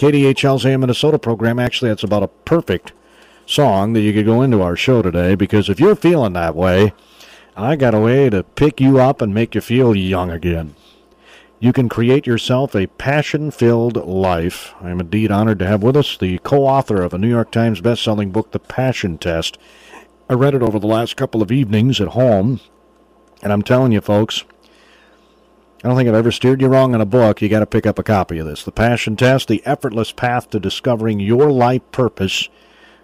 KDHL's AM Minnesota program. Actually, that's about a perfect song that you could go into our show today, because if you're feeling that way, I got a way to pick you up and make you feel young again. You can create yourself a passion-filled life. I'm indeed honored to have with us the co-author of a New York Times best-selling book, The Passion Test. I read it over the last couple of evenings at home, and I'm telling you, folks, I don't think I've ever steered you wrong in a book. You got to pick up a copy of this. The Passion Test, The Effortless Path to Discovering Your Life Purpose.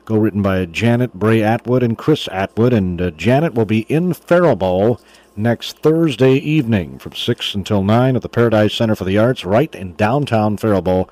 Co-written by Janet Attwood and Chris Attwood. And Janet will be in Faribault next Thursday evening from 6 until 9 at the Paradise Center for the Arts, right in downtown Faribault.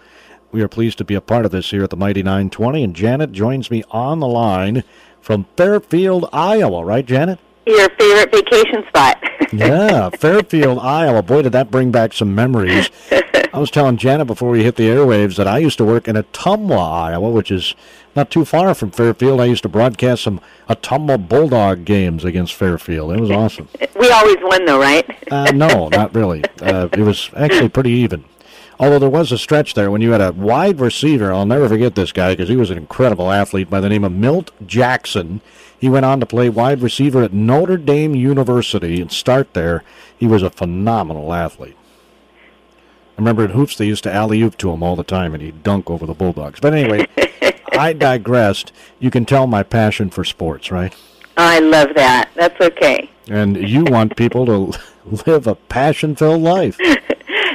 We are pleased to be a part of this here at the Mighty 920. And Janet joins me on the line from Fairfield, Iowa. Right, Janet? Your favorite vacation spot. Yeah, Fairfield, Iowa. Boy, did that bring back some memories. I was telling Janet before we hit the airwaves that I used to work in Ottumwa, Iowa, which is not too far from Fairfield. I used to broadcast some Ottumwa Bulldog games against Fairfield. It was awesome. We always won, though, right? No, not really. It was actually pretty even. Although there was a stretch there when you had a wide receiver. I'll never forget this guy because he was an incredible athlete by the name of Milt Jackson. He went on to play wide receiver at Notre Dame University and start there. He was a phenomenal athlete. I remember in hoops they used to alley-oop to him all the time, and he'd dunk over the Bulldogs. But anyway, I digressed. You can tell my passion for sports, right? I love that. That's okay. And you want people to live a passion-filled life.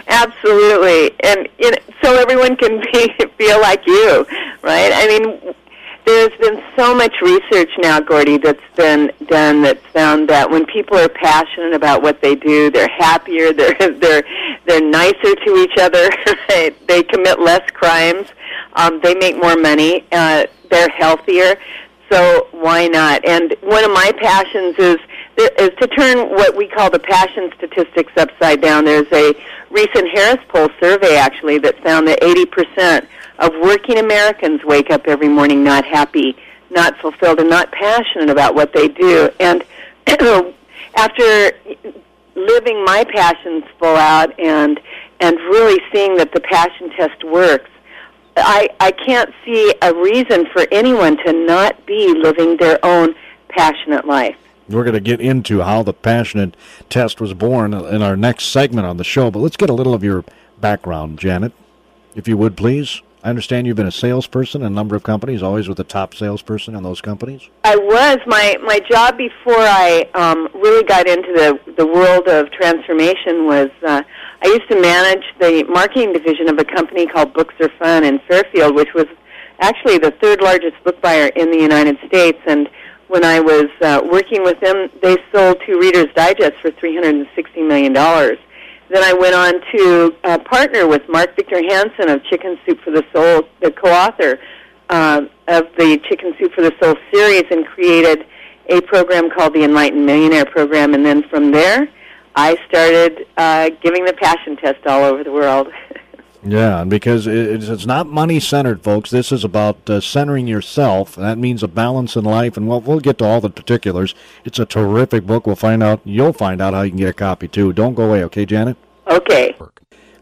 Absolutely. And so everyone can feel like you, right? I mean, there's been so much research now, Gordy, that's been done that's found that when people are passionate about what they do, they're happier, they're nicer to each other, right? They commit less crimes, they make more money, they're healthier. So why not? And one of my passions is to turn what we call the passion statistics upside down. There's a recent Harris Poll survey, actually, that found that 80% of working Americans wake up every morning not happy, not fulfilled, and not passionate about what they do. And after living my passions full out and really seeing that the passion test works, I can't see a reason for anyone to not be living their own passionate life. We're going to get into how the Passionate Test was born in our next segment on the show, but let's get a little of your background, Janet, if you would, please. I understand you've been a salesperson in a number of companies, always with the top salesperson in those companies. I was. My job before I really got into the world of transformation was I used to manage the marketing division of a company called Books Are Fun in Fairfield, which was actually the third largest book buyer in the United States. And when I was working with them, they sold 2 Reader's Digest for $360 million. Then I went on to partner with Mark Victor Hansen of Chicken Soup for the Soul, the co-author of the Chicken Soup for the Soul series, and created a program called the Enlightened Millionaire Program. And then from there, I started giving the Passion Test all over the world. Yeah, and because it's not money-centered, folks. This is about centering yourself. That means a balance in life, and we'll get to all the particulars. It's a terrific book. You'll find out how you can get a copy, too. Don't go away, okay, Janet? Okay.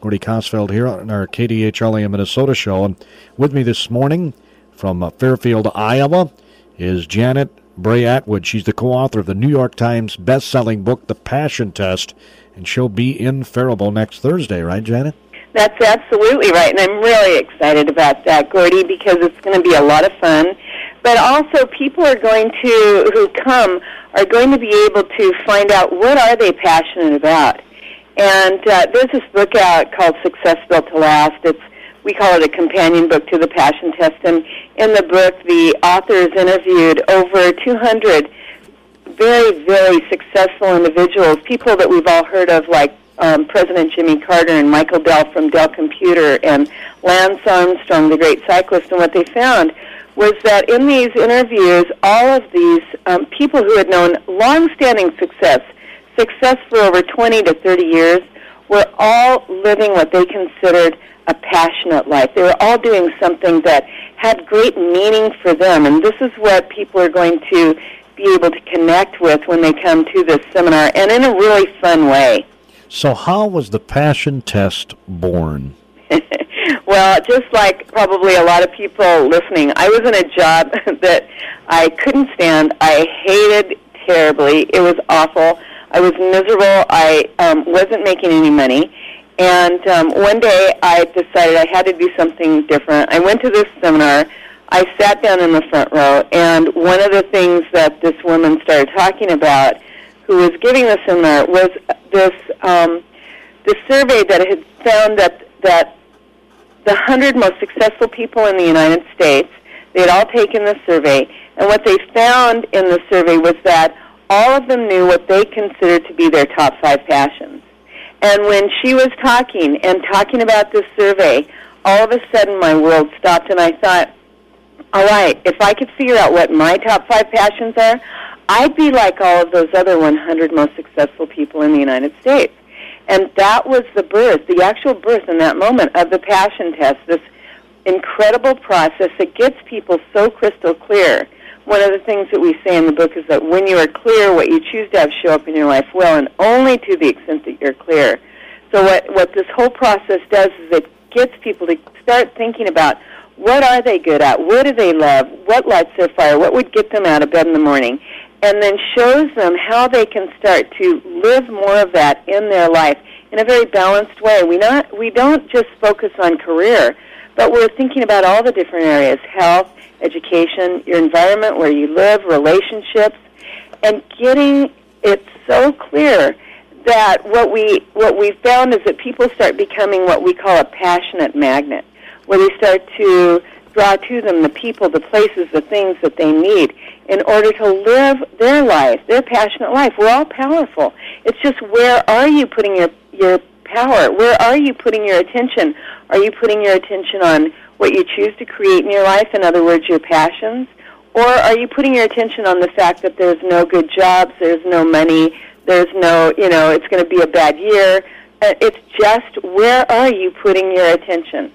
Gordy Kosfeld here on our KDHL AM Minnesota show. And with me this morning from Fairfield, Iowa, is Janet Attwood. She's the co-author of the New York Times best-selling book, The Passion Test, and she'll be in Faribault next Thursday, right, Janet? That's absolutely right, and I'm really excited about that, Gordy, because it's going to be a lot of fun. But also, people who come are going to be able to find out what are they passionate about. And there's this book out called Success Built to Last. We call it a companion book to the Passion Test. And in the book, the authors interviewed over 200 very, very successful individuals, people that we've all heard of, like President Jimmy Carter and Michael Dell from Dell Computer and Lance Armstrong, the great cyclist. And what they found was that in these interviews, all of these people who had known long-standing success for over 20 to 30 years, were all living what they considered a passionate life. They were all doing something that had great meaning for them. And this is what people are going to be able to connect with when they come to this seminar, and in a really fun way. So how was the Passion Test born? Well, just like probably a lot of people listening, I was in a job that I couldn't stand. I hated terribly. It was awful. I was miserable. I wasn't making any money. And one day I decided I had to do something different. I went to this seminar. I sat down in the front row, and one of the things that this woman started talking about, who was giving the seminar, was this survey that had found that the 100 most successful people in the United States, they had all taken the survey, and what they found in the survey was that all of them knew what they considered to be their top 5 passions. And when she was talking about this survey, all of a sudden my world stopped, and I thought, all right, if I could figure out what my top 5 passions are, I'd be like all of those other 100 most successful people in the United States. And that was the actual birth in that moment of the Passion Test, this incredible process that gets people so crystal clear. One of the things that we say in the book is that when you are clear, what you choose to have show up in your life will, and only to the extent that you're clear. So what this whole process does is it gets people to start thinking about what are they good at, what do they love, what lights their fire, what would get them out of bed in the morning, and then shows them how they can start to live more of that in their life in a very balanced way. We don't just focus on career, but we're thinking about all the different areas: health, education, your environment where you live, relationships, and getting it so clear that what we found is that people start becoming what we call a passionate magnet, where they start to draw to them the people, the places, the things that they need in order to live their life, their passionate life. We're all powerful. It's just, where are you putting your power? Where are you putting your attention? Are you putting your attention on what you choose to create in your life, in other words, your passions? Or are you putting your attention on the fact that there's no good jobs, there's no money, there's no, it's going to be a bad year? It's just, where are you putting your attention?